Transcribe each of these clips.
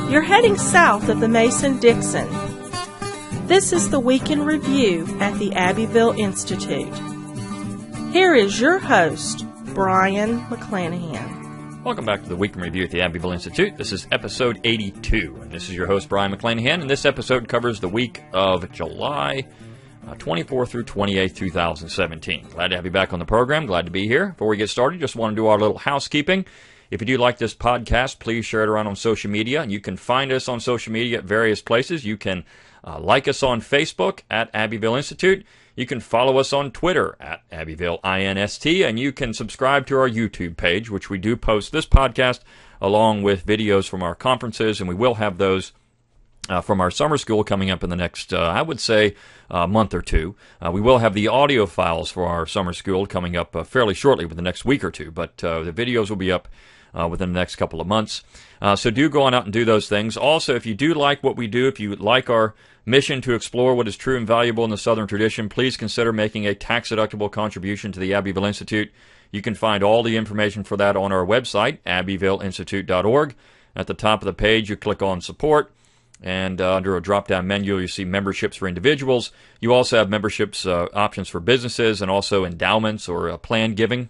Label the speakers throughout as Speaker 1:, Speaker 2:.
Speaker 1: You're heading south of the Mason-Dixon. This is the Week in Review at the Abbeville Institute. Here is your host, Brian McClanahan.
Speaker 2: Welcome back to the Week in Review at the Abbeville Institute. This is episode 82, and this is your host, Brian McClanahan, and this episode covers the week of July 24 through 28, 2017. Glad to have you back on the program. Glad to be here. Before we get started, just want to do our little housekeeping. If you do like this podcast, please share it around on social media. You can find us on social media at various places. You can like us on Facebook at Abbeville Institute. You can follow us on Twitter at Abbeville INST, and you can subscribe to our YouTube page, which we do post this podcast along with videos from our conferences, and we will have those from our summer school coming up in the next, I would say, month or two. We will have the audio files for our summer school coming up fairly shortly, within the next week or two, but the videos will be up within the next couple of months. So do go on out and do those things. Also, if you do like what we do, if you like our mission to explore what is true and valuable in the Southern tradition, please consider making a tax-deductible contribution to the Abbeville Institute. You can find all the information for that on our website, abbevilleinstitute.org. At the top of the page, you click on Support, and under a drop-down menu, you see memberships for individuals. You also have memberships options for businesses and also endowments or planned giving.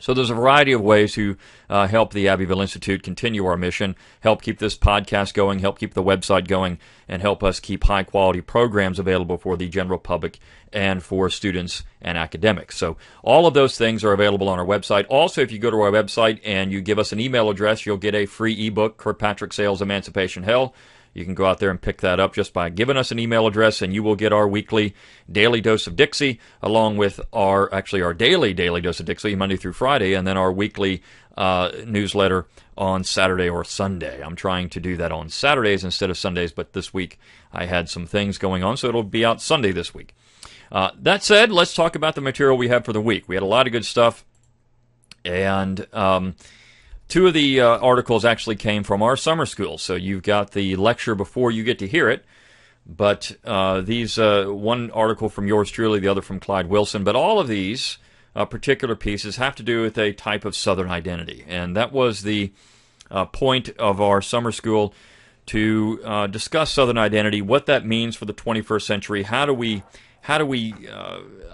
Speaker 2: So there's a variety of ways to help the Abbeville Institute continue our mission, help keep this podcast going, help keep the website going, and help us keep high-quality programs available for the general public and for students and academics. So all of those things are available on our website. Also, if you go to our website and you give us an email address, you'll get a free ebook, Kirkpatrick Sale's Emancipation Hell. You can go out there and pick that up just by giving us an email address, and you will get our weekly Daily Dose of Dixie, along with our daily Dose of Dixie, Monday through Friday, and then our weekly newsletter on Saturday or Sunday. I'm trying to do that on Saturdays instead of Sundays, but this week I had some things going on, so it'll be out Sunday this week. That said, let's talk about the material we have for the week. We had a lot of good stuff, and two of the articles actually came from our summer school, so you've got the lecture before you get to hear it, but these, one article from yours truly, the other from Clyde Wilson, but all of these particular pieces have to do with a type of Southern identity, and that was the point of our summer school, to discuss Southern identity, what that means for the 21st century, how do we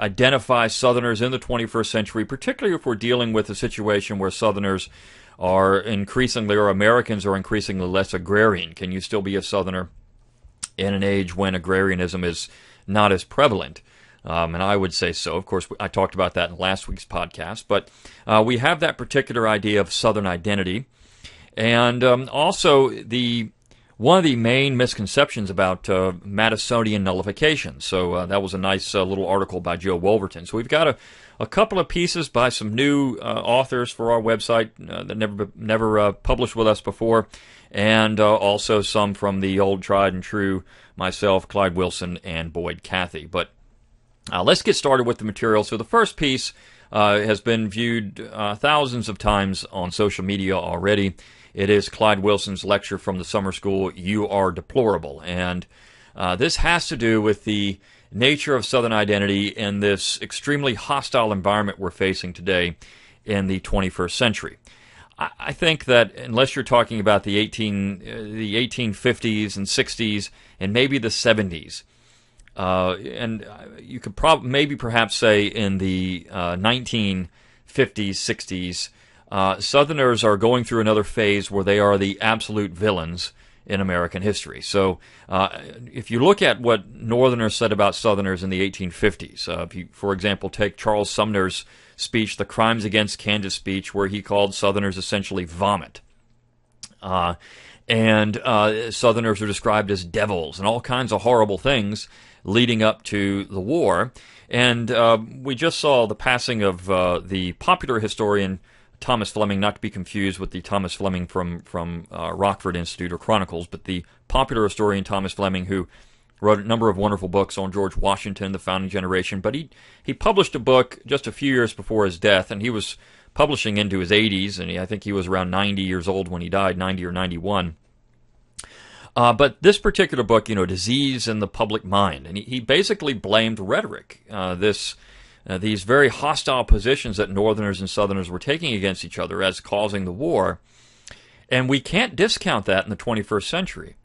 Speaker 2: identify Southerners in the 21st century, particularly if we're dealing with a situation where Southerners are increasingly, or Americans are increasingly less agrarian. Can you still be a Southerner in an age when agrarianism is not as prevalent? And I would say so. Of course, I talked about that in last week's podcast. But we have that particular idea of Southern identity. And also, one of the main misconceptions about Madisonian nullification. So that was a nice little article by Joe Wolverton. So we've got a couple of pieces by some new authors for our website that never published with us before, and also some from the old tried and true, myself, Clyde Wilson, and Boyd Cathy. But let's get started with the material. So the first piece has been viewed thousands of times on social media already. It is Clyde Wilson's lecture from the summer school, You Are Deplorable. And this has to do with the nature of Southern identity in this extremely hostile environment we're facing today in the 21st century. I think that unless you're talking about the 1850s and 60s and maybe the 70s, and you could perhaps say in the 1950s, 60s, Southerners are going through another phase where they are the absolute villains in American history. So if you look at what Northerners said about Southerners in the 1850s, if you, for example, take Charles Sumner's speech, the Crimes Against Kansas speech, where he called Southerners essentially vomit. And Southerners are described as devils and all kinds of horrible things leading up to the war. And we just saw the passing of the popular historian Thomas Fleming, not to be confused with the Thomas Fleming from Rockford Institute or Chronicles, but the popular historian Thomas Fleming, who wrote a number of wonderful books on George Washington, the founding generation. But he published a book just a few years before his death, and he was publishing into his 80s, and I think he was around 90 years old when he died, 90 or 91. But this particular book, Disease in the Public Mind, and he basically blamed rhetoric, these very hostile positions that Northerners and Southerners were taking against each other as causing the war. And we can't discount that in the 21st century.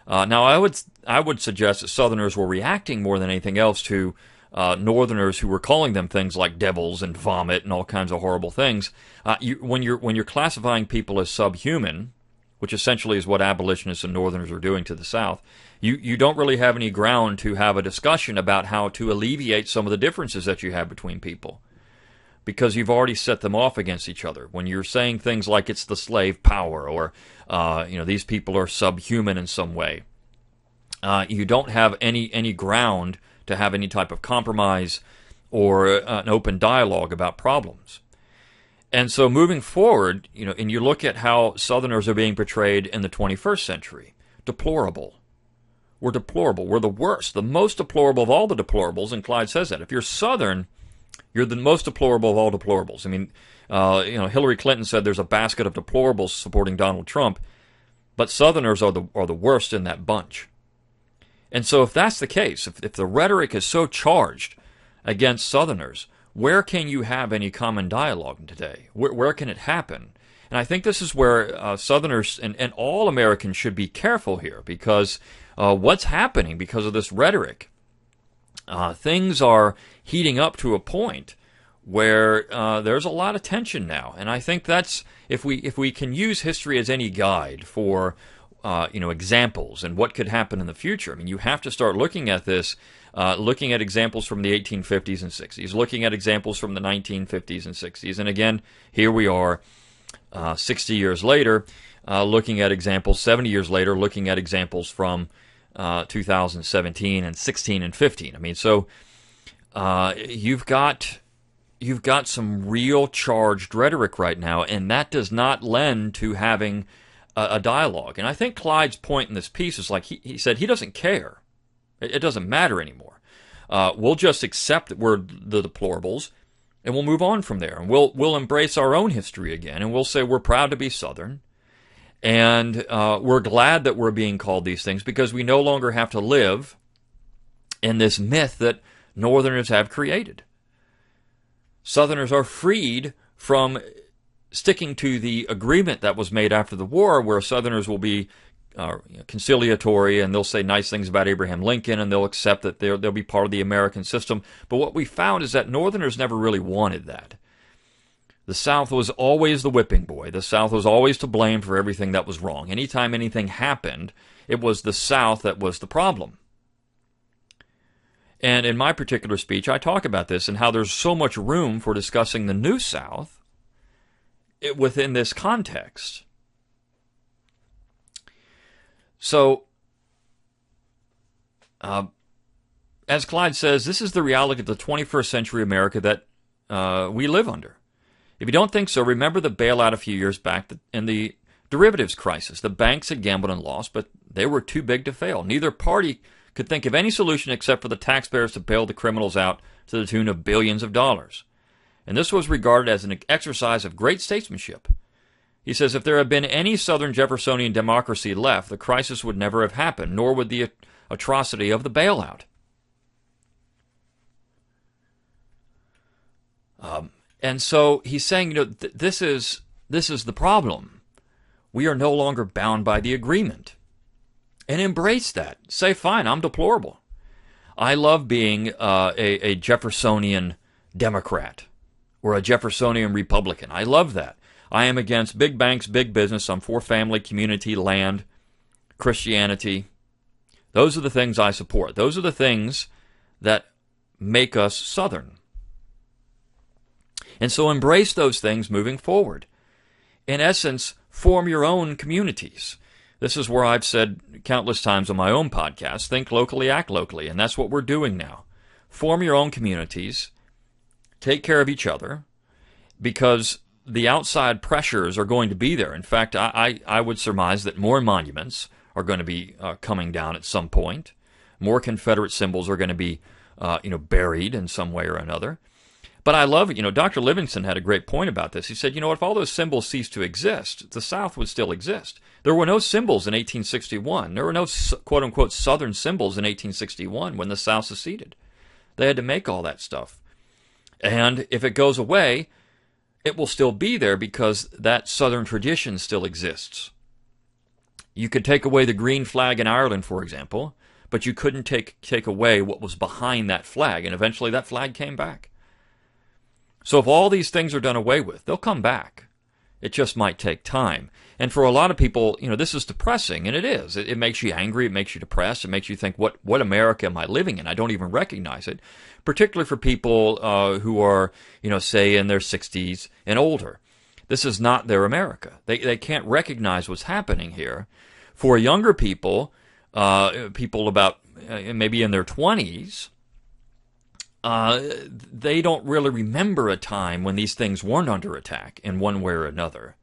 Speaker 2: Now, I would suggest that Southerners were reacting more than anything else to Northerners who were calling them things like devils and vomit and all kinds of horrible things. When you're classifying people as subhuman, which essentially is what abolitionists and Northerners are doing to the South, you don't really have any ground to have a discussion about how to alleviate some of the differences that you have between people, because you've already set them off against each other. When you're saying things like it's the slave power, or these people are subhuman in some way, you don't have any ground to have any type of compromise or an open dialogue about problems. And so moving forward, and you look at how Southerners are being portrayed in the 21st century, deplorable. We're deplorable. We're the worst, the most deplorable of all the deplorables, and Clyde says that. If you're Southern, you're the most deplorable of all deplorables. I mean, Hillary Clinton said there's a basket of deplorables supporting Donald Trump, but Southerners are the worst in that bunch. And so if that's the case, if the rhetoric is so charged against Southerners, where can you have any common dialogue today? Where can it happen? And I think this is where Southerners and all Americans should be careful here, because what's happening because of this rhetoric, things are heating up to a point where there's a lot of tension now. And I think that's, if we can use history as any guide for examples and what could happen in the future. I mean, you have to start looking at this, looking at examples from the 1850s and 60s, looking at examples from the 1950s and 60s. And again, here we are 60 years later, looking at examples, 70 years later, looking at examples from 2017 and 16 and 15. I mean, so you've got some real charged rhetoric right now, and that does not lend to having a dialogue. And I think Clyde's point in this piece is like he said he doesn't care. It doesn't matter anymore. We'll just accept that we're the deplorables, and we'll move on from there. And we'll embrace our own history again, and we'll say we're proud to be Southern, and we're glad that we're being called these things, because we no longer have to live in this myth that Northerners have created. Southerners are freed from sticking to the agreement that was made after the war, where Southerners will be conciliatory, and they'll say nice things about Abraham Lincoln, and they'll accept that they'll be part of the American system. But what we found is that Northerners never really wanted that. The South was always the whipping boy. The South was always to blame for everything that was wrong. Anytime anything happened, it was the South that was the problem. And in my particular speech, I talk about this and how there's so much room for discussing the New South within this context. So, as Clyde says, this is the reality of the 21st century America that we live under. If you don't think so, remember the bailout a few years back in the derivatives crisis. The banks had gambled and lost, but they were too big to fail. Neither party could think of any solution except for the taxpayers to bail the criminals out to the tune of billions of dollars. And this was regarded as an exercise of great statesmanship. He says, if there had been any Southern Jeffersonian democracy left, the crisis would never have happened, nor would the atrocity of the bailout. And so he's saying, this is the problem. We are no longer bound by the agreement. And embrace that. Say, fine, I'm deplorable. I love being a Jeffersonian Democrat or a Jeffersonian Republican. I love that. I am against big banks, big business. I'm for family, community, land, Christianity. Those are the things I support. Those are the things that make us Southern. And so embrace those things moving forward. In essence, form your own communities. This is where I've said countless times on my own podcast, think locally, act locally, and that's what we're doing now. Form your own communities, take care of each other, because the outside pressures are going to be there. In fact, I would surmise that more monuments are going to be coming down at some point. More Confederate symbols are going to be buried in some way or another. But I love it. Dr. Livingston had a great point about this. He said, if all those symbols ceased to exist, the South would still exist. There were no symbols in 1861. There were no quote-unquote Southern symbols in 1861 when the South seceded. They had to make all that stuff. And if it goes away, it will still be there because that Southern tradition still exists. You could take away the green flag in Ireland, for example, but you couldn't take away what was behind that flag, and eventually that flag came back. So if all these things are done away with, they'll come back. It just might take time. And for a lot of people, this is depressing, and it is. It makes you angry, it makes you depressed, it makes you think, what America am I living in? I don't even recognize it, particularly for people who are, say in their 60s and older. This is not their America. They can't recognize what's happening here. For younger people, people about maybe in their 20s, they don't really remember a time when these things weren't under attack in one way or another.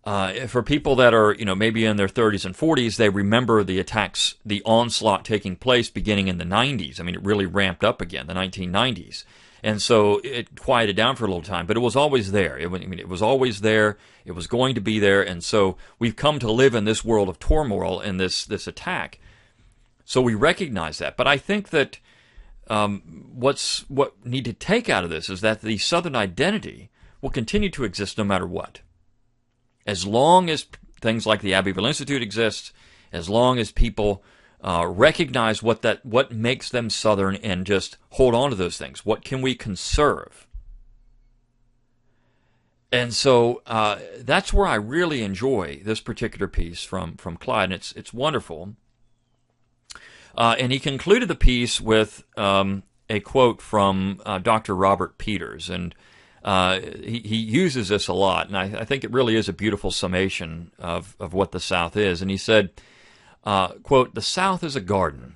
Speaker 2: For people that are, maybe in their 30s and 40s, they remember the attacks, the onslaught taking place beginning in the 90s. I mean, it really ramped up again, the 1990s. And so it quieted down for a little time, but it was always there. It was always there. It was going to be there. And so we've come to live in this world of turmoil and this attack. So we recognize that. But I think that what need to take out of this is that the Southern identity will continue to exist no matter what. As long as things like the Abbeville Institute exist, as long as people recognize what makes them Southern and just hold on to those things. What can we conserve? And so that's where I really enjoy this particular piece from Clyde, and it's wonderful. And he concluded the piece with a quote from Dr. Robert Peters, and he uses this a lot, and I think it really is a beautiful summation of what the South is. And he said, quote, "The South is a garden.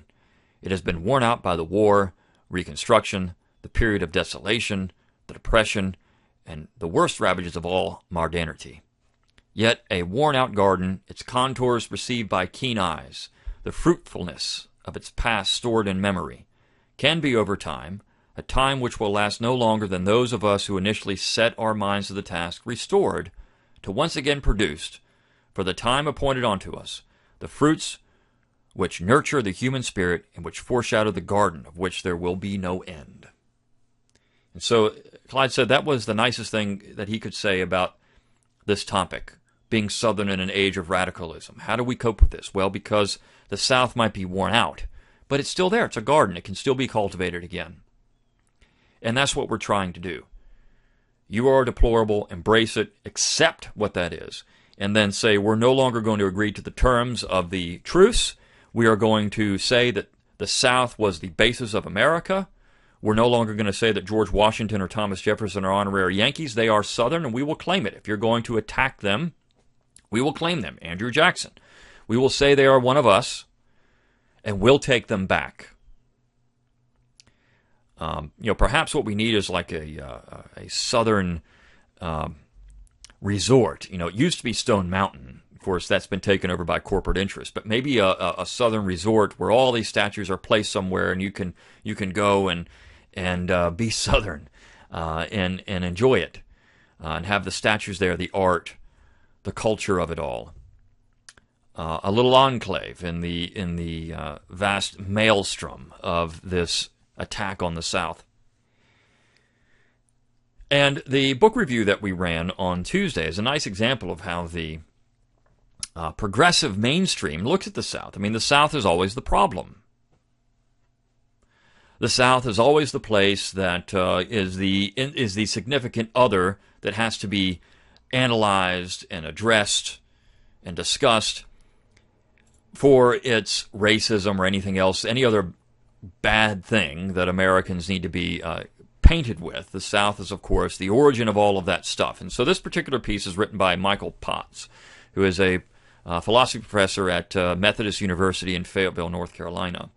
Speaker 2: It has been worn out by the war, Reconstruction, the period of desolation, the Depression, and the worst ravages of all, modernity. Yet a worn-out garden, its contours perceived by keen eyes, the fruitfulness of its past stored in memory, can be over time, a time which will last no longer than those of us who initially set our minds to the task, restored to once again produce, for the time appointed unto us, the fruits which nurture the human spirit and which foreshadow the garden of which there will be no end." And so Clyde said that was the nicest thing that he could say about this topic, being Southern in an age of radicalism. How do we cope with this? Well, because the South might be worn out, but it's still there. It's a garden. It can still be cultivated again. And that's what we're trying to do. You are deplorable, embrace it, accept what that is, and then say we're no longer going to agree to the terms of the truce. We are going to say that the South was the basis of America. We're no longer going to say that George Washington or Thomas Jefferson are honorary Yankees. They are Southern, and we will claim it. If you're going to attack them, we will claim them. Andrew Jackson. We will say they are one of us, and we'll take them back. Perhaps what we need is like a Southern resort. It used to be Stone Mountain. Of course, that's been taken over by corporate interests. But maybe a Southern resort where all these statues are placed somewhere, and you can go and be Southern and enjoy it, and have the statues there, the art, the culture of it all. A little enclave in the vast maelstrom of this attack on the South. And the book review that we ran on Tuesday is a nice example of how the progressive mainstream looks at the South. I mean, the South is always the problem. The South is always the place that is the significant other that has to be analyzed and addressed and discussed for its racism or anything else, any other bad thing that Americans need to be painted with. The South is, of course, the origin of all of that stuff. And so this particular piece is written by Michael Potts, who is a philosophy professor at Methodist University in Fayetteville, North Carolina.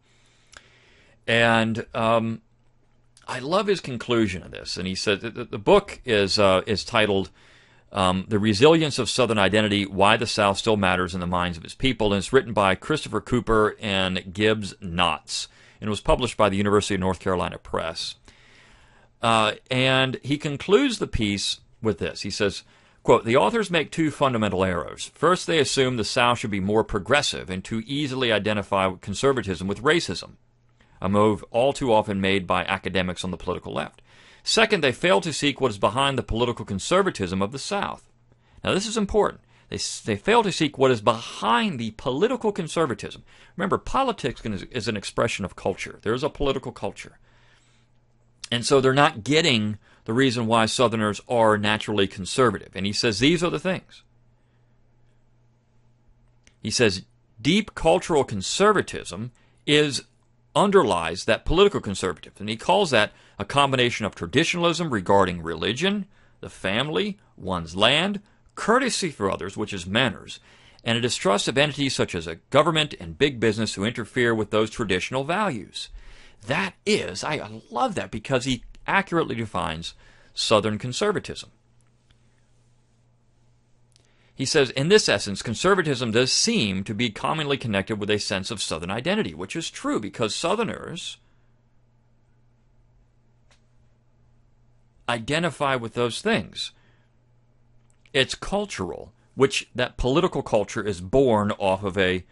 Speaker 2: And I love his conclusion of this. And he said that the book is titled The Resilience of Southern Identity, Why the South Still Matters in the Minds of Its People. And it's written by Christopher Cooper and Gibbs Knotts. And it was published by the University of North Carolina Press. And he concludes the piece with this. He says, quote, "The authors make two fundamental errors. First, they assume the South should be more progressive and too easily identify conservatism with racism, a move all too often made by academics on the political left. Second, they fail to seek what is behind the political conservatism of the South. Now, this is important. They fail to seek what is behind the political conservatism. Remember, politics is an expression of culture. There's a political culture. And so they're not getting the reason why Southerners are naturally conservative. And he says these are the things. He says deep cultural conservatism underlies that political conservatism. And he calls that a combination of traditionalism regarding religion, the family, one's land, courtesy for others, which is manners, and a distrust of entities such as a government and big business who interfere with those traditional values. That is, I love that because he accurately defines Southern conservatism. He says, in this essence, conservatism does seem to be commonly connected with a sense of Southern identity, which is true because Southerners identify with those things. It's cultural, which that political culture is born off of a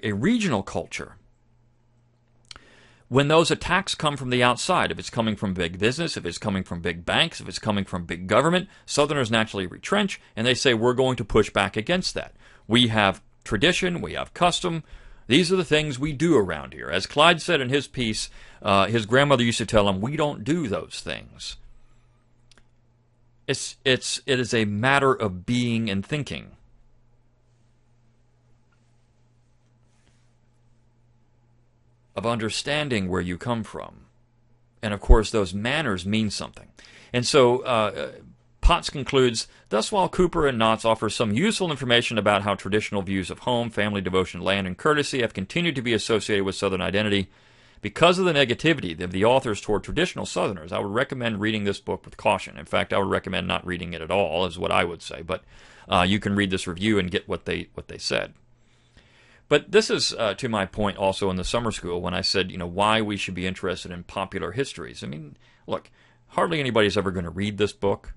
Speaker 2: regional culture. When those attacks come from the outside, if it's coming from big business, if it's coming from big banks, if it's coming from big government, Southerners naturally retrench, and they say, we're going to push back against that. We have tradition, we have custom. These are the things we do around here. As Clyde said in his piece, his grandmother used to tell him, we don't do those things. It is a matter of being and thinking. Of understanding where you come from. And of course, those manners mean something. And so Potts concludes, thus while Cooper and Knotts offer some useful information about how traditional views of home, family, devotion, land, and courtesy have continued to be associated with Southern identity, because of the negativity of the authors toward traditional Southerners, I would recommend reading this book with caution. In fact, I would recommend not reading it at all, is what I would say. But you can read this review and get what they said. But this is to my point also in the summer school when I said, why we should be interested in popular histories. I mean, look, hardly anybody's ever going to read this book.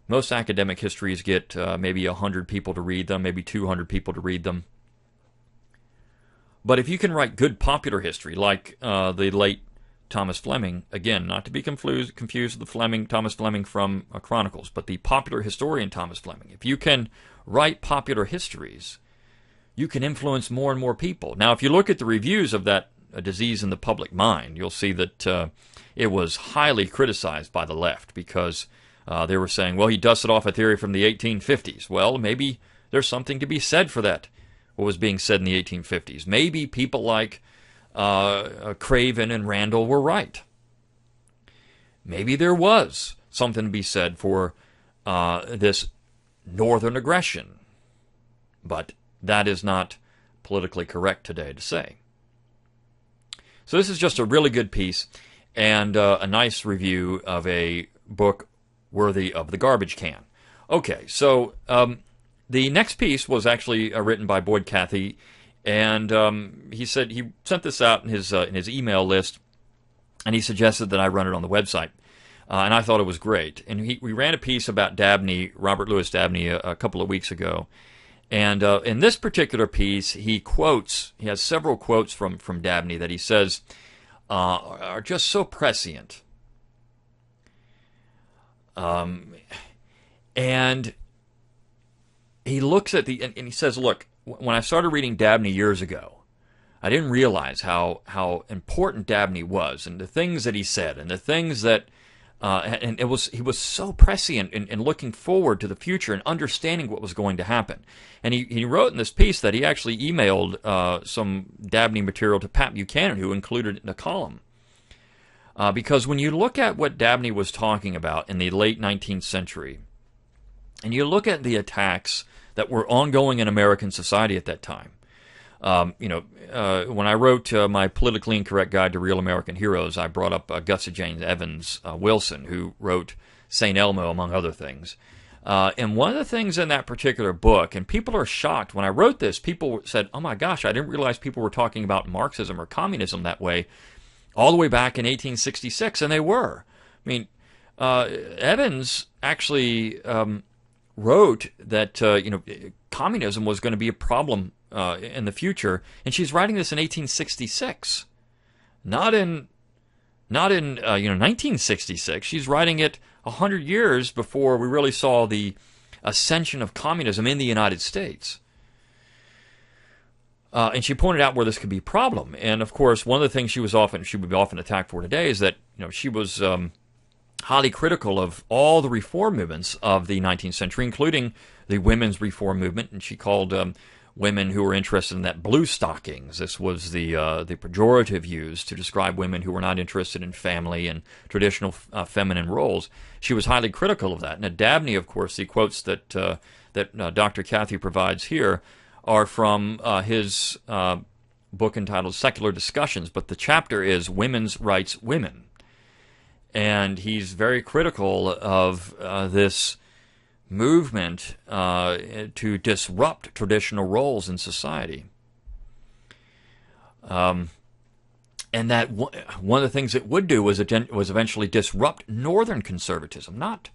Speaker 2: Most academic histories get maybe 100 people to read them, maybe 200 people to read them. But if you can write good popular history, like the late Thomas Fleming, again, not to be confused with the Thomas Fleming from Chronicles, but the popular historian Thomas Fleming, if you can write popular histories, you can influence more and more people. Now, if you look at the reviews of that A Disease in the Public Mind, you'll see that it was highly criticized by the left because they were saying, well, he dusted off a theory from the 1850s. Well, maybe there's something to be said for that, what was being said in the 1850s. Maybe people like Craven and Randall were right. Maybe there was something to be said for this northern aggression. But that is not politically correct today to say. So this is just a really good piece and a nice review of a book worthy of the garbage can. Okay, so the next piece was actually written by Boyd Cathy, and he said he sent this out in his email list, and he suggested that I run it on the website, and I thought it was great. And we ran a piece about Dabney, Robert Louis Dabney, a couple of weeks ago. And in this particular piece, he has several quotes from Dabney that he says are just so prescient. And he looks at and he says, look, when I started reading Dabney years ago, I didn't realize how important Dabney was and the things that he said and the things that and he was so prescient in looking forward to the future and understanding what was going to happen. And he wrote in this piece that he actually emailed some Dabney material to Pat Buchanan, who included it in a column. Because when you look at what Dabney was talking about in the late 19th century, and you look at the attacks that were ongoing in American society at that time, when I wrote my politically incorrect guide to real American heroes, I brought up Gussie James Evans Wilson, who wrote St. Elmo, among other things. And one of the things in that particular book, and people are shocked, when I wrote this, people said, oh my gosh, I didn't realize people were talking about Marxism or communism that way all the way back in 1866, and they were. I mean, Evans actually wrote that communism was going to be a problem in the future, and she's writing this in 1866, not in not in 1966. She's writing it 100 years before we really saw the ascension of communism in the United States. And she pointed out where this could be a problem. And of course, one of the things she would be often attacked for today is that she was highly critical of all the reform movements of the 19th century, including the women's reform movement. And she called women who were interested in that blue stockings. This was the pejorative used to describe women who were not interested in family and traditional feminine roles. She was highly critical of that. Now, Dabney, of course, the quotes that Dr. Cathy provides here are from his book entitled Secular Discussions, but the chapter is Women's Rights Women. And he's very critical of this movement to disrupt traditional roles in society. And that one of the things it would do was eventually disrupt Northern conservatism, not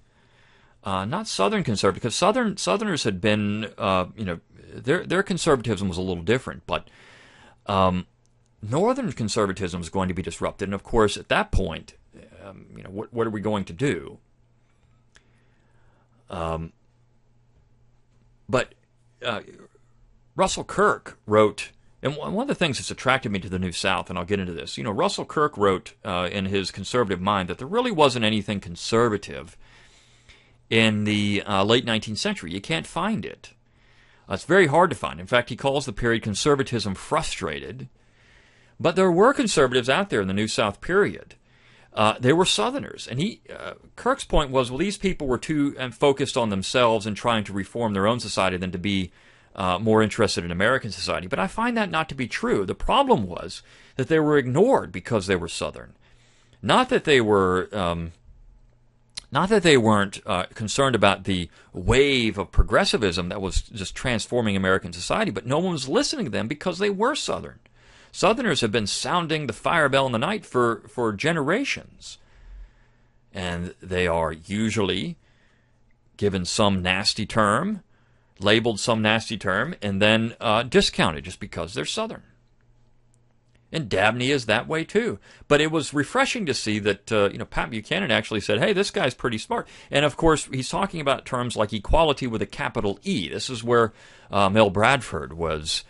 Speaker 2: Southern conservatism, because Southerners had been, their conservatism was a little different, but Northern conservatism was going to be disrupted. And of course, at that point, what are we going to do? But Russell Kirk wrote, and one of the things that's attracted me to the New South, and I'll get into this, Russell Kirk wrote in his conservative mind that there really wasn't anything conservative in the late 19th century. You can't find it. It's very hard to find. In fact, he calls the period conservatism frustrated. But there were conservatives out there in the New South period. They were Southerners. And Kirk's point was, well, these people were too focused on themselves and trying to reform their own society than to be more interested in American society. But I find that not to be true. The problem was that they were ignored because they were Southern. Not that they weren't concerned about the wave of progressivism that was just transforming American society, but no one was listening to them because they were Southern. Southerners have been sounding the fire bell in the night for generations. And they are usually given some nasty term, labeled some nasty term, and then discounted just because they're Southern. And Dabney is that way too. But it was refreshing to see that Pat Buchanan actually said, hey, this guy's pretty smart. And of course, he's talking about terms like equality with a capital E. This is where Mel Bradford was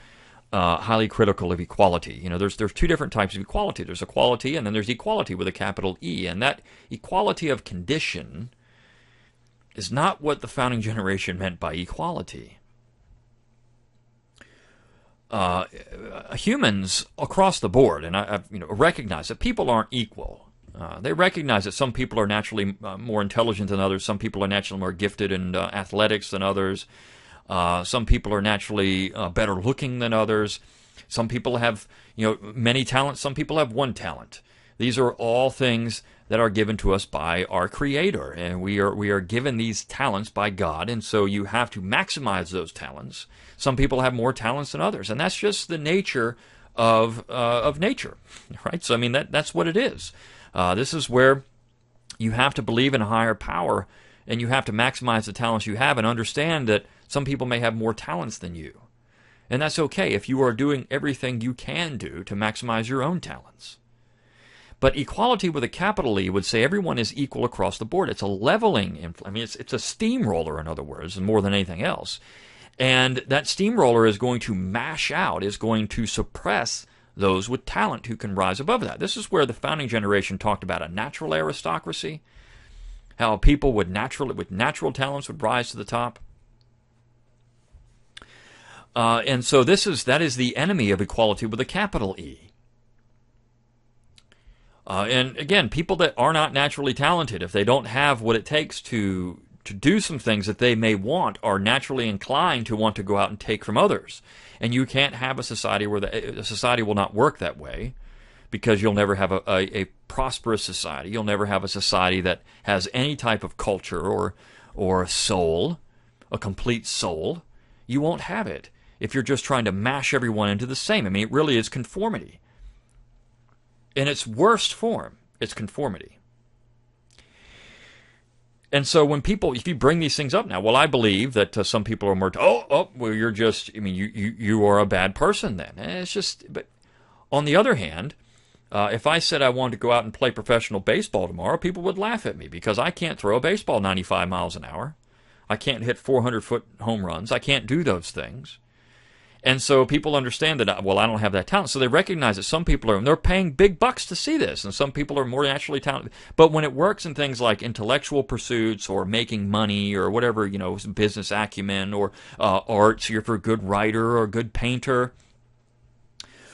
Speaker 2: highly critical of equality. There's two different types of equality. There's equality, and then there's equality with a capital E. And that equality of condition is not what the founding generation meant by equality. Humans across the board, and I recognize that people aren't equal. They recognize that some people are naturally more intelligent than others. Some people are naturally more gifted in athletics than others. Some people are naturally better looking than others. Some people have many talents. Some people have one talent. These are all things that are given to us by our Creator, and we are given these talents by God, and so you have to maximize those talents. Some people have more talents than others, and that's just the nature of nature, right? So that's what it is. This is where you have to believe in a higher power, and you have to maximize the talents you have, and understand that some people may have more talents than you, and that's okay if you are doing everything you can do to maximize your own talents. But equality with a capital E would say everyone is equal across the board. It's a leveling, it's a steamroller, in other words, more than anything else. And that steamroller is going to mash out, is going to suppress those with talent who can rise above that. This is where the founding generation talked about a natural aristocracy, how people with natural talents would rise to the top. And so that is the enemy of equality with a capital E. And again, people that are not naturally talented, if they don't have what it takes to do some things that they may want, are naturally inclined to want to go out and take from others. And you can't have a society where the society will not work that way, because you'll never have a prosperous society. You'll never have a society that has any type of culture or soul, a complete soul. You won't have it if you're just trying to mash everyone into the same. It really is conformity. In its worst form, it's conformity. And so if you bring these things up now, well, I believe that some people are more, well, you're just, you are a bad person then. And it's just, but on the other hand, If I said I wanted to go out and play professional baseball tomorrow, people would laugh at me because I can't throw a baseball 95 miles an hour. I can't hit 400-foot home runs. I can't do those things. And so people understand that, well, I don't have that talent. So they recognize that some people are, and they're paying big bucks to see this, and some people are more naturally talented. But when it works in things like intellectual pursuits or making money or whatever, business acumen or arts, you're for a good writer or a good painter,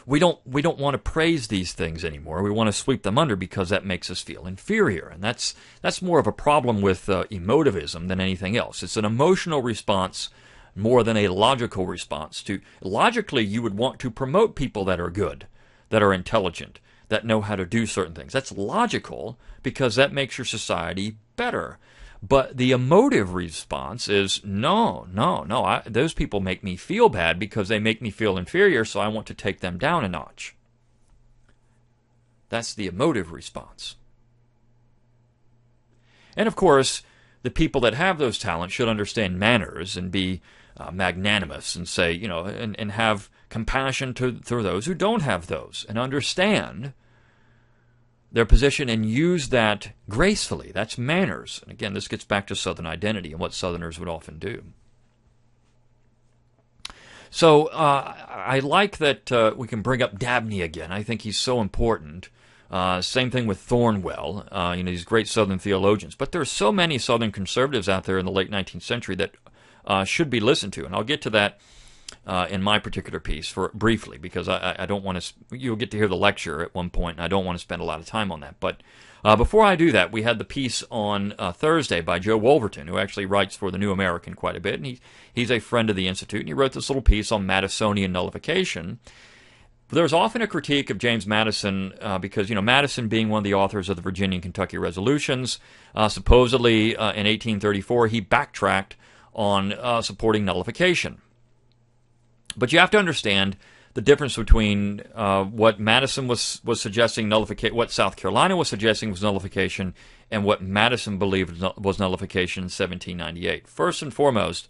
Speaker 2: we don't want to praise these things anymore. We want to sweep them under because that makes us feel inferior. And that's more of a problem with emotivism than anything else. It's an emotional response more than a logical response. Logically, you would want to promote people that are good, that are intelligent, that know how to do certain things. That's logical because that makes your society better. But the emotive response is, no, those people make me feel bad because they make me feel inferior, so I want to take them down a notch. That's the emotive response. And of course, the people that have those talents should understand manners and be magnanimous and say, and have compassion to those who don't have those and understand their position and use that gracefully. That's manners. And again, this gets back to Southern identity and what Southerners would often do. So I like that we can bring up Dabney again. I think he's so important. Same thing with Thornwell, these great Southern theologians. But there are so many Southern conservatives out there in the late 19th century that should be listened to. And I'll get to that in my particular piece briefly, because I don't want to. You'll get to hear the lecture at one point, and I don't want to spend a lot of time on that. But before I do that, we had the piece on Thursday by Joe Wolverton, who actually writes for the New American quite a bit, and he's a friend of the Institute, and he wrote this little piece on Madisonian nullification. There's often a critique of James Madison because, Madison being one of the authors of the Virginia and Kentucky resolutions, supposedly in 1834 he backtracked on supporting nullification. But you have to understand the difference between what Madison was suggesting nullification, what South Carolina was suggesting was nullification, and what Madison believed was nullification in 1798. First and foremost,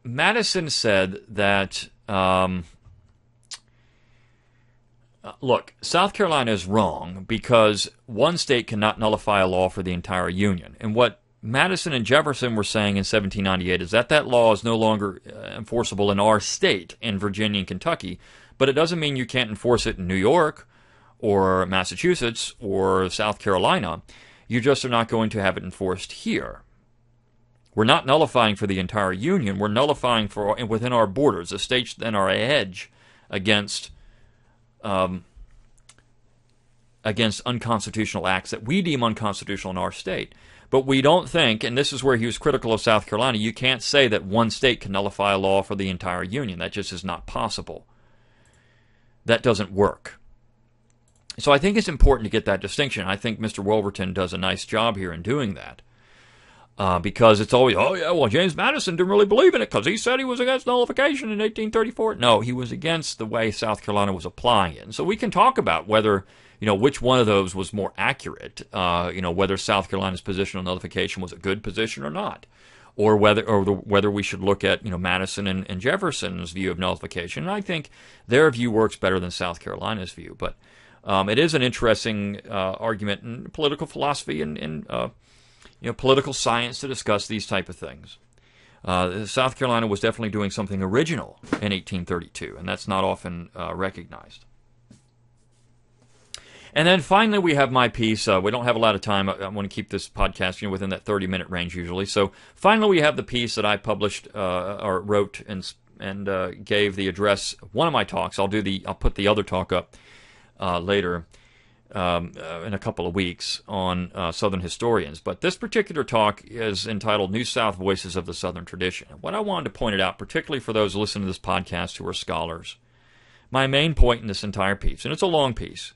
Speaker 2: Madison said that, look, South Carolina is wrong because one state cannot nullify a law for the entire Union. And what Madison and Jefferson were saying in 1798 is that law is no longer enforceable in our state, in Virginia and Kentucky, but it doesn't mean you can't enforce it in New York or Massachusetts or South Carolina. You just are not going to have it enforced here. We're not nullifying for the entire Union. We're nullifying for within our borders. The states then are a hedge against unconstitutional acts that we deem unconstitutional in our state. But we don't think, and this is where he was critical of South Carolina, you can't say that one state can nullify a law for the entire Union. That just is not possible. That doesn't work. So I think it's important to get that distinction. I think Mr. Wolverton does a nice job here in doing that. Because it's always, James Madison didn't really believe in it because he said he was against nullification in 1834. No, he was against the way South Carolina was applying it. And so we can talk about whether, which one of those was more accurate, whether South Carolina's position on nullification was a good position or not, or whether we should look at, Madison and Jefferson's view of nullification. And I think their view works better than South Carolina's view. But it is an interesting argument in political philosophy and political science to discuss these type of things. South Carolina was definitely doing something original in 1832, and that's not often recognized. And then finally we have my piece. We don't have a lot of time. I want to keep this podcast within that 30-minute range usually. So finally we have the piece that I published or wrote and gave the address. One of my talks. I'll put the other talk up later. In a couple of weeks on Southern historians. But this particular talk is entitled New South Voices of the Southern Tradition. And what I wanted to point it out, particularly for those listening to this podcast who are scholars, my main point in this entire piece, and it's a long piece,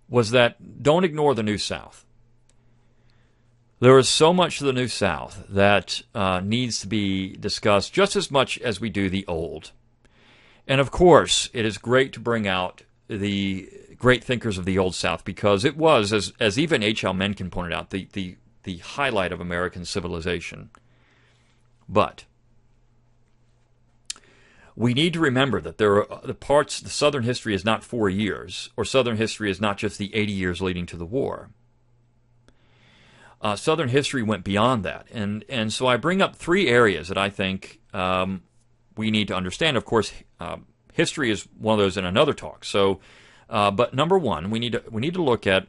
Speaker 2: was that don't ignore the New South. There is so much of the New South that needs to be discussed just as much as we do the Old. And of course, it is great to bring out the great thinkers of the Old South, because it was, as even H.L. Mencken pointed out, the highlight of American civilization. But we need to remember that there are the Southern history is not 4 years, or Southern history is not just the 80 years leading to the war. Southern history went beyond that. And so I bring up 3 areas that I think we need to understand. Of course, history is one of those in another talk. So, but number one, we need to look at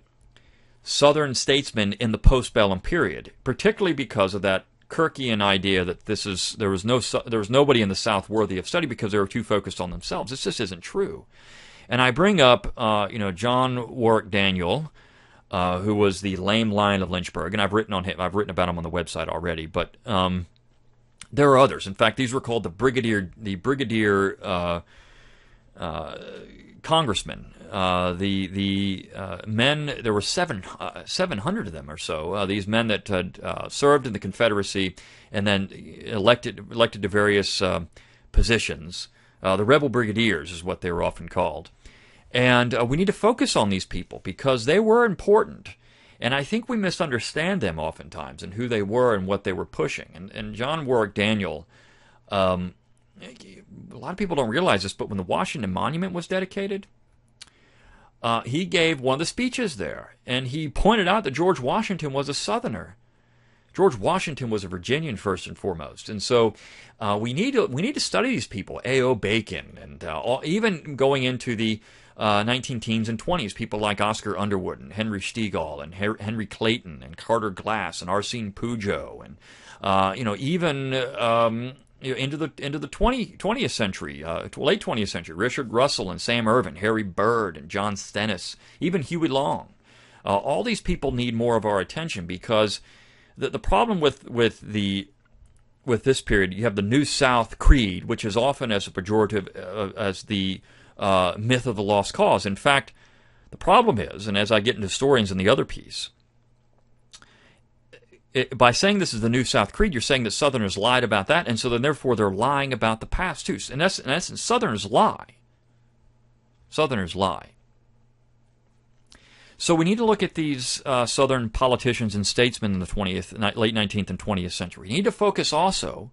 Speaker 2: Southern statesmen in the postbellum period, particularly because of that Kirkian idea that there was nobody in the South worthy of study because they were too focused on themselves. This just isn't true. And I bring up John Warwick Daniel, who was the Lame Lion of Lynchburg, and I've written about him on the website already. But there are others. In fact, these were called the Brigadier congressmen. The men, there were 700 of them or so. These men that had served in the Confederacy and then elected to various positions. The rebel brigadiers is what they were often called. And we need to focus on these people because they were important. And I think we misunderstand them oftentimes and who they were and what they were pushing. And John Warwick Daniel, a lot of people don't realize this, but when the Washington Monument was dedicated, he gave one of the speeches there. And he pointed out that George Washington was a Southerner. George Washington was a Virginian first and foremost. And so we need to study these people, A.O. Bacon, and even going into the 19-teens and 20s, people like Oscar Underwood and Henry Stegall and Henry Clayton and Carter Glass and Arsene Pujo and even into the 20th century, late 20th century, Richard Russell and Sam Ervin, Harry Byrd and John Stennis, even Huey Long. All these people need more of our attention because the problem with this period, you have the New South Creed, which is often as a pejorative as the myth of the lost cause. In fact, the problem is, and as I get into historians in the other piece, by saying this is the New South Creed, you're saying that Southerners lied about that, and so then therefore they're lying about the past too. In essence, Southerners lie. Southerners lie. So we need to look at these Southern politicians and statesmen in the late 19th and 20th century. We need to focus also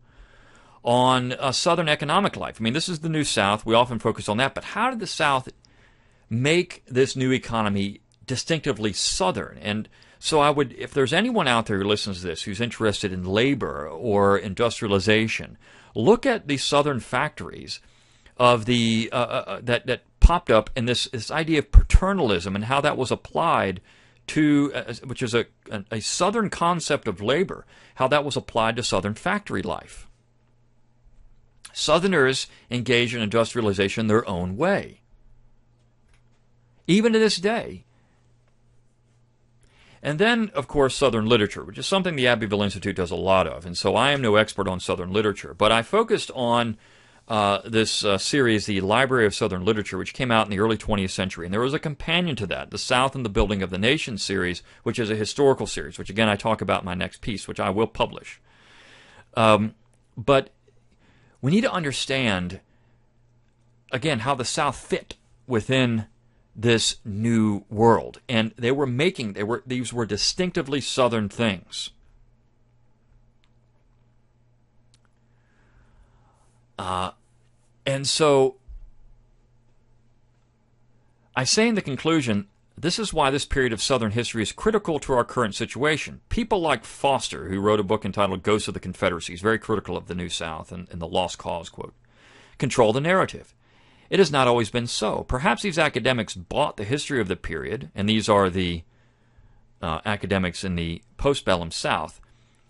Speaker 2: on Southern economic life. I mean, this is the New South. We often focus on that. But how did the South make this new economy distinctively Southern? And so if there's anyone out there who listens to this who's interested in labor or industrialization, look at the Southern factories of that popped up in this idea of paternalism and how that was applied to, which is a Southern concept of labor, how that was applied to Southern factory life. Southerners engage in industrialization their own way. Even to this day. And then, of course, Southern literature, which is something the Abbeville Institute does a lot of. And so I am no expert on Southern literature, but I focused on this series, the Library of Southern Literature, which came out in the early 20th century. And there was a companion to that, the South and the Building of the Nation series, which is a historical series, which again I talk about in my next piece, which I will publish. But we need to understand, again, how the South fit within this new world. And these were distinctively Southern things. And so I say in the conclusion, this is why this period of Southern history is critical to our current situation. People like Foster, who wrote a book entitled Ghosts of the Confederacy, is very critical of the New South and the Lost Cause, quote, control the narrative. It has not always been so. Perhaps these academics bought the history of the period, and these are the academics in the Postbellum South,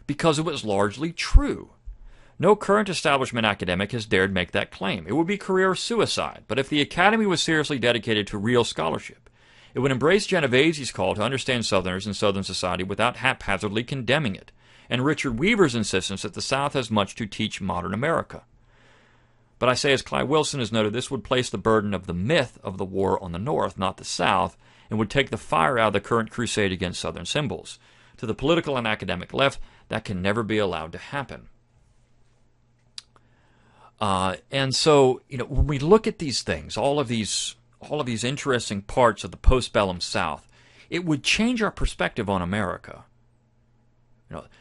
Speaker 2: because it was largely true. No current establishment academic has dared make that claim. It would be career suicide, but if the Academy was seriously dedicated to real scholarship, it would embrace Genovese's call to understand Southerners and Southern society without haphazardly condemning it, and Richard Weaver's insistence that the South has much to teach modern America. But I say, as Clive Wilson has noted, this would place the burden of the myth of the war on the North, not the South, and would take the fire out of the current crusade against Southern symbols. To the political and academic left, that can never be allowed to happen. And so, when we look at these things, all of these interesting parts of the postbellum South, it would change our perspective on America.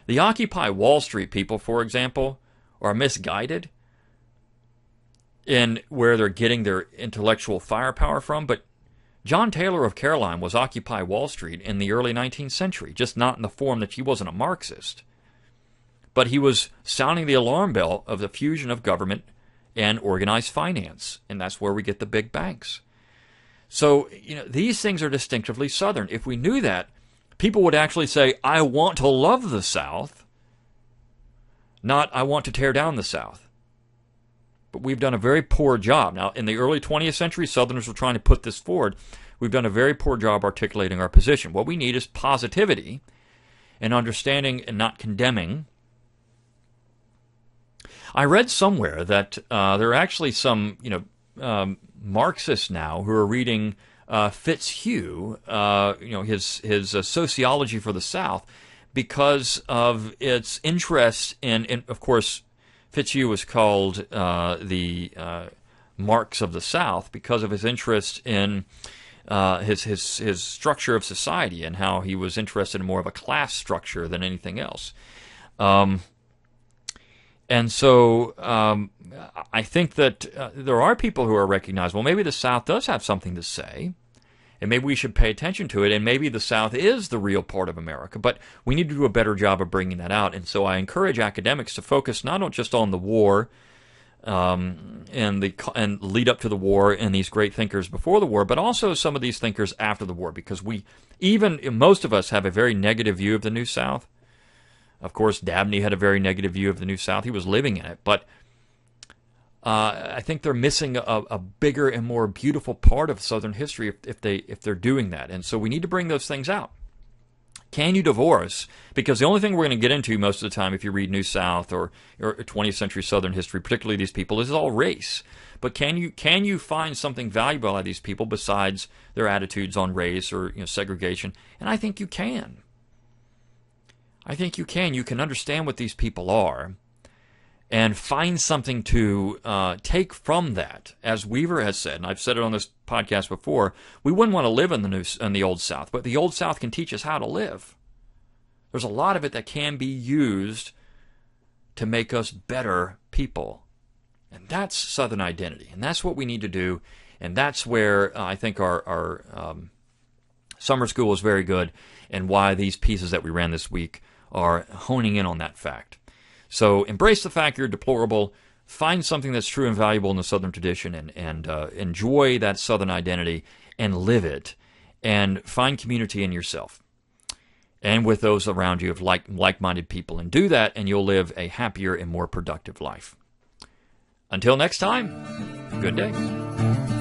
Speaker 2: The Occupy Wall Street people, for example, are misguided. in where they're getting their intellectual firepower from, but John Taylor of Caroline was Occupy Wall Street in the early 19th century, just not in the form that he wasn't a Marxist. But he was sounding the alarm bell of the fusion of government and organized finance, and that's where we get the big banks. So, these things are distinctively Southern. If we knew that, people would actually say, I want to love the South, not I want to tear down the South. But we've done a very poor job. Now, in the early 20th century, Southerners were trying to put this forward. We've done a very poor job articulating our position. What we need is positivity and understanding and not condemning. I read somewhere that there are actually some, Marxists now who are reading Fitzhugh, his sociology for the South, because of its interest in, of course, Fitzhugh was called the Marx of the South because of his interest in his structure of society and how he was interested in more of a class structure than anything else. And so I think that there are people who are recognized, well, maybe the South does have something to say, and maybe we should pay attention to it, and maybe the South is the real part of America, but we need to do a better job of bringing that out. And so I encourage academics to focus not just on the war and lead up to the war and these great thinkers before the war, but also some of these thinkers after the war, because most of us have a very negative view of the New South. Of course, Dabney had a very negative view of the New South. He was living in it, but I think they're missing a bigger and more beautiful part of Southern history if they're doing that. And so we need to bring those things out. Can you divorce? Because the only thing we're going to get into most of the time if you read New South or 20th century Southern history, particularly these people, is all race. But can you find something valuable out of these people besides their attitudes on race or segregation? And I think you can. I think you can. You can understand what these people are and find something to take from that. As Weaver has said, and I've said it on this podcast before, we wouldn't want to live in the Old South, but the Old South can teach us how to live. There's a lot of it that can be used to make us better people. And that's Southern identity, and that's what we need to do, and that's where I think our summer school is very good, and why these pieces that we ran this week are honing in on that fact. So embrace the fact you're deplorable, find something that's true and valuable in the Southern tradition, and enjoy that Southern identity and live it, and find community in yourself and with those around you of like-minded people, and do that, and you'll live a happier and more productive life. Until next time, good day.